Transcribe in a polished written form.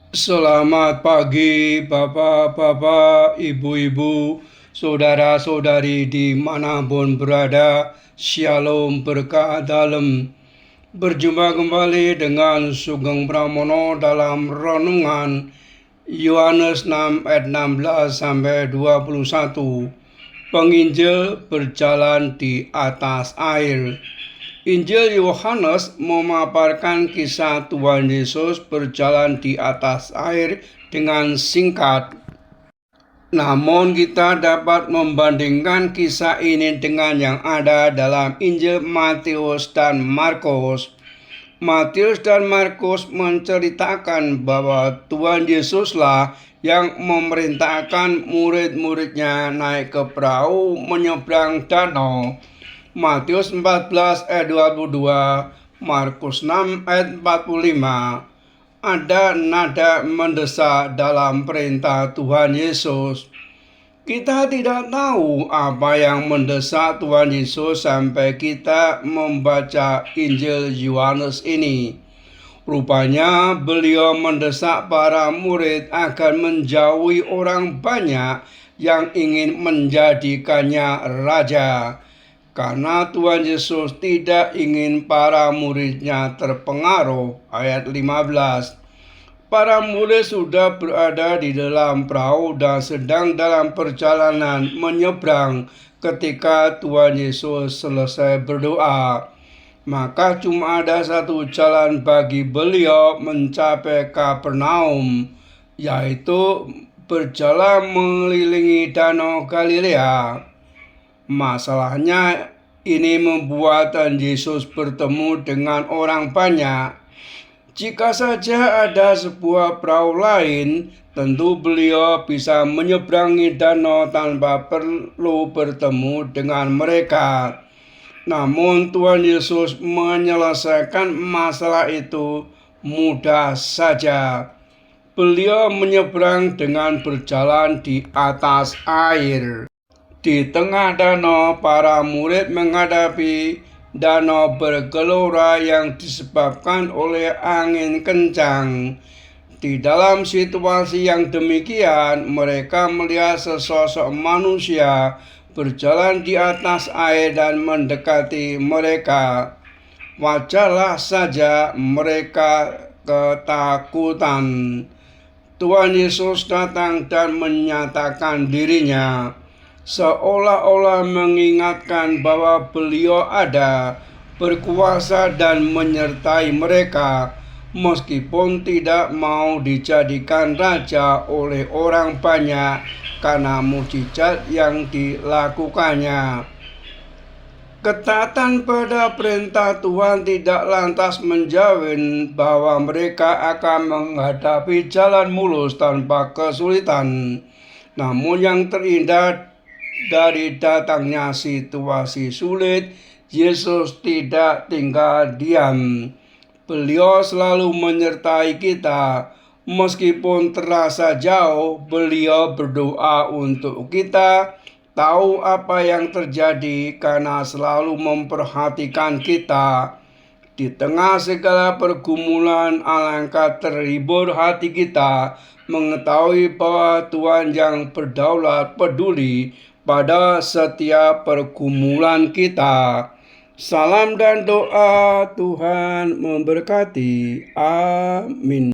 Selamat pagi, bapak-bapak, ibu-ibu, saudara-saudari dimanapun berada. Shalom berkah dalam. Berjumpa kembali dengan Sugeng Pramono dalam renungan Yohanes 6 ayat 16 sampai 21. Penginjil berjalan di atas air. Injil Yohanes memaparkan kisah Tuhan Yesus berjalan di atas air dengan singkat. Namun kita dapat membandingkan kisah ini dengan yang ada dalam Injil Matius dan Markus. Matius dan Markus menceritakan bahwa Tuhan Yesuslah yang memerintahkan murid-muridnya naik ke perahu menyeberang danau. Matius 14 ayat 22, Markus 6 ayat 45. Ada nada mendesak dalam perintah Tuhan Yesus. Kita tidak tahu apa yang mendesak Tuhan Yesus sampai kita membaca Injil Yohanes ini. Rupanya beliau mendesak para murid agar menjauhi orang banyak yang ingin menjadikannya raja. Karena Tuhan Yesus tidak ingin para muridnya terpengaruh. Ayat 15. Para murid sudah berada di dalam perahu dan sedang dalam perjalanan menyeberang ketika Tuhan Yesus selesai berdoa. Maka cuma ada satu jalan bagi beliau mencapai Kapernaum, yaitu berjalan mengelilingi Danau Galilea. Masalahnya ini membuat Yesus bertemu dengan orang banyak. Jika saja ada sebuah perahu lain, tentu beliau bisa menyeberangi danau tanpa perlu bertemu dengan mereka. Namun Tuhan Yesus menyelesaikan masalah itu mudah saja. Beliau menyeberang dengan berjalan di atas air. Di tengah danau, para murid menghadapi danau bergelora yang disebabkan oleh angin kencang. Di dalam situasi yang demikian, mereka melihat sesosok manusia berjalan di atas air dan mendekati mereka. Wajarlah saja mereka ketakutan. Tuhan Yesus datang dan menyatakan dirinya, seolah-olah mengingatkan bahwa beliau ada, berkuasa dan menyertai mereka, meskipun tidak mau dijadikan raja oleh orang banyak karena mukjizat yang dilakukannya. Ketaatan pada perintah Tuhan tidak lantas menjamin bahwa mereka akan menghadapi jalan mulus tanpa kesulitan. Namun yang terindah dari datangnya situasi sulit, Yesus tidak tinggal diam. Beliau selalu menyertai kita. Meskipun terasa jauh, beliau berdoa untuk kita, tahu apa yang terjadi karena selalu memperhatikan kita. Di tengah segala pergumulan, alangkah terhibur hati kita mengetahui bahwa Tuhan yang berdaulat peduli pada setiap pergumulan kita. Salam dan doa, Tuhan memberkati. Amin.